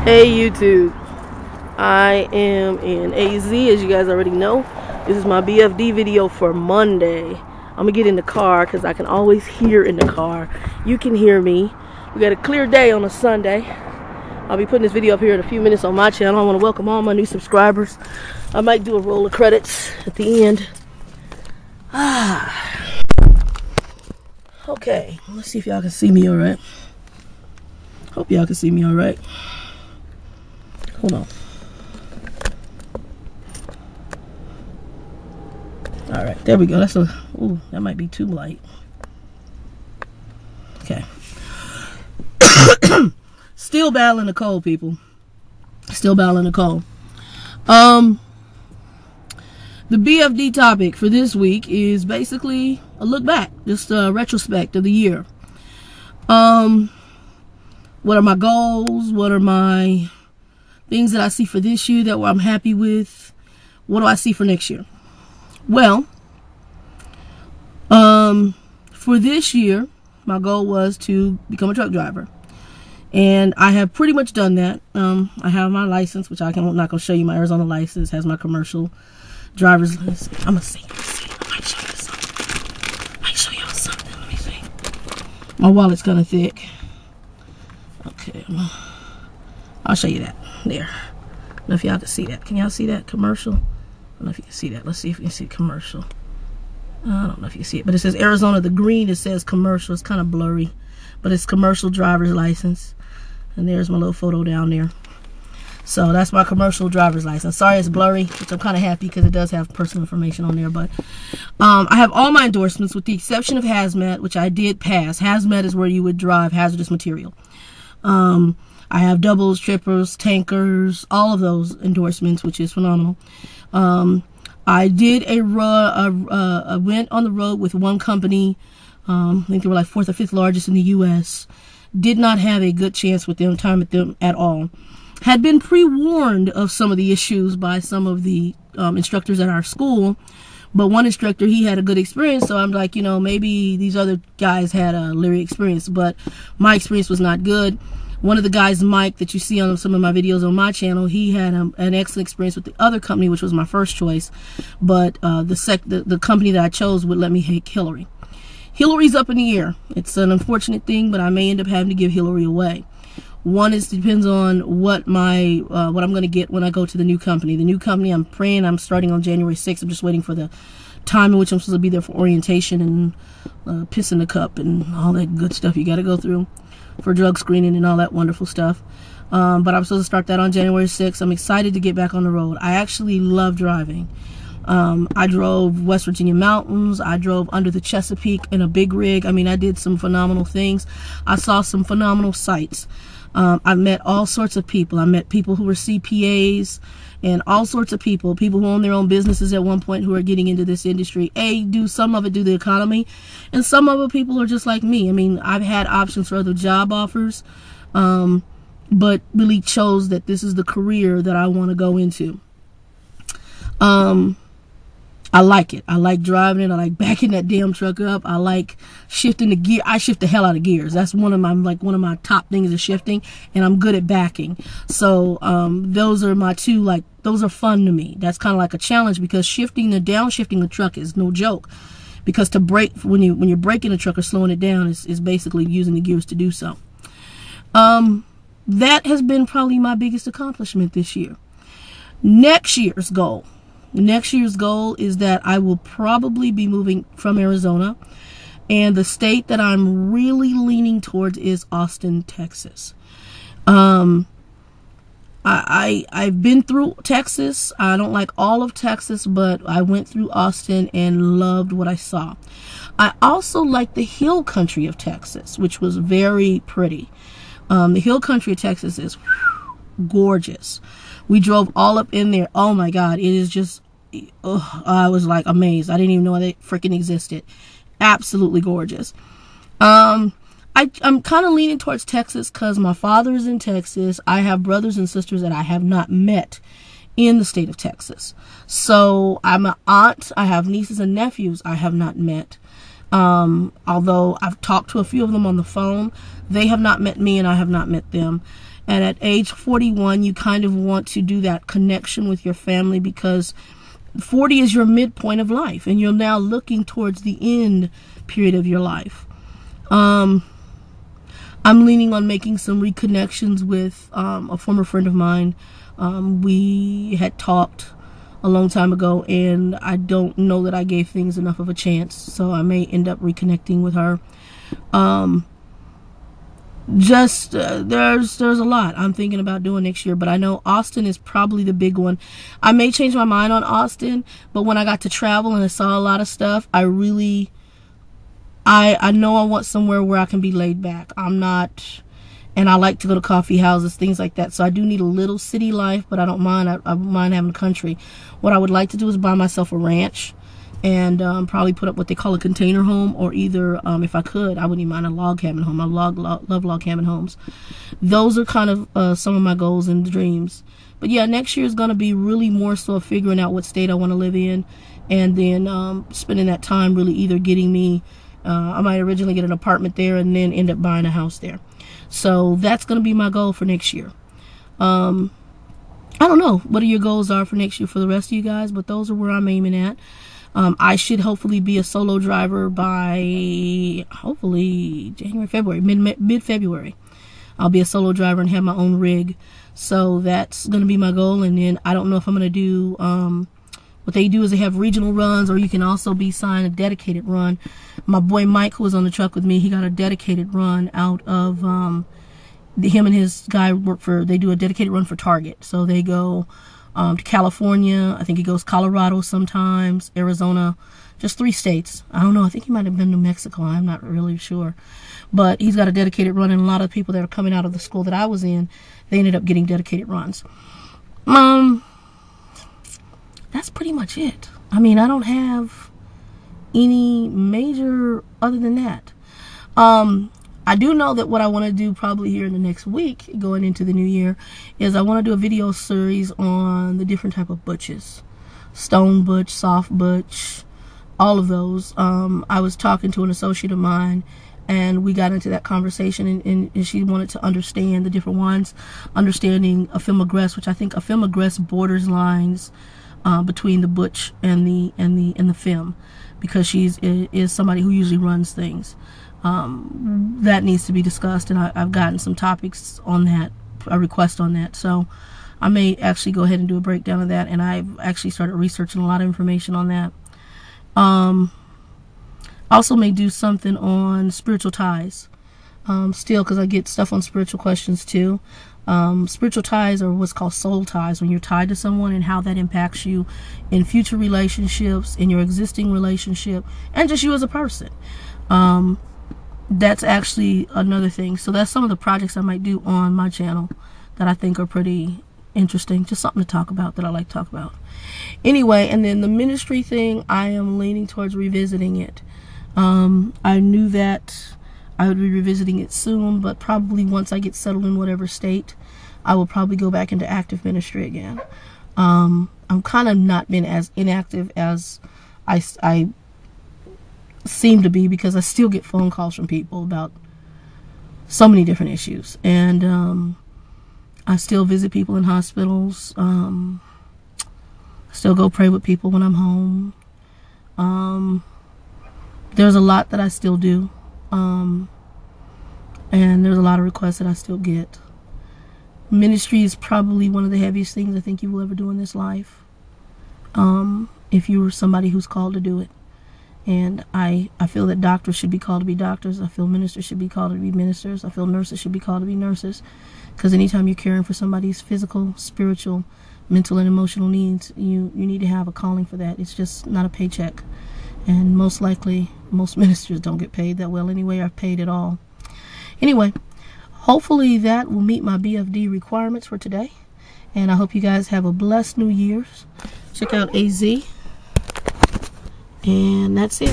Hey YouTube, I am in AZ, as you guys already know. This is my BFD video for Monday. I'm gonna get in the car because I can always hear in the car. You can hear me. We got a clear day on a Sunday. I'll be putting this video up here in a few minutes on my channel. I want to welcome all my new subscribers. I might do a roll of credits at the end. Okay, let's see if y'all can see me all right. Hope y'all can see me all right. Hold on. All right, there we go. That's a, ooh, that might be too light. Okay. Still battling the cold, people. Still battling the cold. The BFD topic for this week is basically a look back, just a retrospect of the year. What are my goals? What are my things that I see for this year that I'm happy with? What do I see for next year? Well, for this year, my goal was to become a truck driver. And I have pretty much done that. I have my license, which I'm not going to show you. My Arizona license has my commercial driver's license. I'm going to see. I might show you something. Let me see. My wallet's kind of thick. Okay. I'll show you that. There. I don't know if y'all can see that. Can y'all see that? Commercial? I don't know if you can see that. Let's see if you can see commercial. I don't know if you see it. But it says Arizona. The green, it says commercial. It's kind of blurry. But it's commercial driver's license. And there's my little photo down there. So that's my commercial driver's license. Sorry it's blurry, which I'm kind of happy because it does have personal information on there. But I have all my endorsements with the exception of hazmat, which I did pass. Hazmat is where you would drive hazardous material. I have doubles, trippers, tankers, all of those endorsements, which is phenomenal. I did a went on the road with one company. I think they were like 4th or 5th largest in the U.S. Did not have a good chance with them, time with them at all. Had been pre-warned of some of the issues by some of the instructors at our school. But one instructor, he had a good experience. So I'm like, you know, maybe these other guys had a leery experience. But my experience was not good. One of the guys, Mike, that you see on some of my videos on my channel, he had an excellent experience with the other company, which was my first choice. But the company that I chose would let me take Hillary. Hillary's up in the air. It's an unfortunate thing, but I may end up having to give Hillary away. One is depends on what my what I'm going to get when I go to the new company. The new company, I'm praying I'm starting on January 6th. I'm just waiting for the time in which I'm supposed to be there for orientation and piss in the cup and all that good stuff you got to go through for drug screening and all that wonderful stuff. But I'm supposed to start that on January 6th. I'm excited to get back on the road. I actually love driving. I drove West Virginia mountains. I drove under the Chesapeake in a big rig. I mean, I did some phenomenal things. I saw some phenomenal sights. I met all sorts of people. I met people who were CPAs and all sorts of people who own their own businesses at one point who are getting into this industry. Some of it due to the economy, and some of the people are just like me. I mean, I've had options for other job offers, but really chose that this is the career that I want to go into. I like it. I like driving it. I like backing that damn truck up. I like shifting the gear. I shift the hell out of gears. That's one of my top things is shifting, and I'm good at backing. So those are my two, those are fun to me. That's kind of like a challenge because downshifting the truck is no joke. Because to brake when you're braking a truck or slowing it down is basically using the gears to do so. That has been probably my biggest accomplishment this year. Next year's goal is that I will probably be moving from Arizona, and the state that I'm really leaning towards is Austin, Texas. I've been through Texas. I don't like all of Texas, but I went through Austin and loved what I saw. I also like the hill country of Texas, which was very pretty. The hill country of Texas is gorgeous. We drove all up in there. Oh my God, it is just, I was like amazed. I didn't even know they freaking existed. Absolutely gorgeous. I'm kind of leaning towards Texas because my father is in Texas. I have brothers and sisters that I have not met in the state of Texas. So I'm an aunt. I have nieces and nephews I have not met. Although I've talked to a few of them on the phone, they have not met me and I have not met them. And at age 41, you kind of want to do that connection with your family, because 40 is your midpoint of life, and you're now looking towards the end period of your life. I'm leaning on making some reconnections with a former friend of mine. We had talked a long time ago, and I don't know that I gave things enough of a chance, so I may end up reconnecting with her. There's a lot I'm thinking about doing next year, but I know Austin is probably the big one. I may change my mind on Austin, but when I got to travel and I saw a lot of stuff, I know I want somewhere where I can be laid back. And I like to go to coffee houses, things like that. So I do need a little city life, but I don't mind. I mind having the country. What I would like to do is buy myself a ranch and probably put up what they call a container home, or either, if I could, I wouldn't even mind a log cabin home. I love log cabin homes. Those are kind of some of my goals and dreams. But yeah, next year is going to be really more so figuring out what state I want to live in, and then spending that time really either getting me, I might originally get an apartment there and then end up buying a house there. So that's going to be my goal for next year. I don't know what your goals are for next year for the rest of you guys, but those are where I'm aiming at. I should hopefully be a solo driver by hopefully January, February, mid-February. I'll be a solo driver and have my own rig. So that's going to be my goal. And then I don't know if I'm going to do, what they do is they have regional runs, or you can also be signed a dedicated run. My boy Mike, who was on the truck with me, he got a dedicated run out of, him and his guy they do a dedicated run for Target. So they go to California, I think he goes Colorado sometimes, Arizona, just 3 states. I don't know, I think he might have been New Mexico, I'm not really sure. But he's got a dedicated run, and a lot of people that are coming out of the school that I was in, they ended up getting dedicated runs. That's pretty much it. I mean, I don't have any major other than that. I do know that what I want to do probably here in the next week, going into the new year, is I want to do a video series on the different type of butches. Stone butch, soft butch, all of those. I was talking to an associate of mine, and we got into that conversation, and she wanted to understand the different ones, understanding a femme aggresse, which I think a femme aggresse borders lines between the butch and the femme, because she is somebody who usually runs things. That needs to be discussed, and I've gotten some topics on that, a request on that. So I may actually go ahead and do a breakdown of that, and I've actually started researching a lot of information on that. Also may do something on spiritual ties, still, because I get stuff on spiritual questions too. Spiritual ties are what's called soul ties, when you're tied to someone, and how that impacts you in future relationships, in your existing relationship, and just you as a person. That's actually another thing. So that's some of the projects I might do on my channel that I think are pretty interesting. Just something to talk about that I like to talk about. Anyway, and then the ministry thing, I am leaning towards revisiting it. I knew that I would be revisiting it soon, but probably once I get settled in whatever state, I will probably go back into active ministry again. I'm kind of not been as inactive as I seem to be, because I still get phone calls from people about so many different issues, and I still visit people in hospitals. Still go pray with people when I'm home. There's a lot that I still do, and there's a lot of requests that I still get. Ministry is probably one of the heaviest things I think you will ever do in this life, if you were somebody who's called to do it. And I feel that doctors should be called to be doctors. I feel ministers should be called to be ministers. I feel nurses should be called to be nurses. Because anytime you're caring for somebody's physical, spiritual, mental, and emotional needs, you need to have a calling for that. It's just not a paycheck. And most likely, most ministers don't get paid that well anyway, or paid at all. Anyway, hopefully that will meet my BFD requirements for today. And I hope you guys have a blessed New Year's. Check out AZ. And that's it.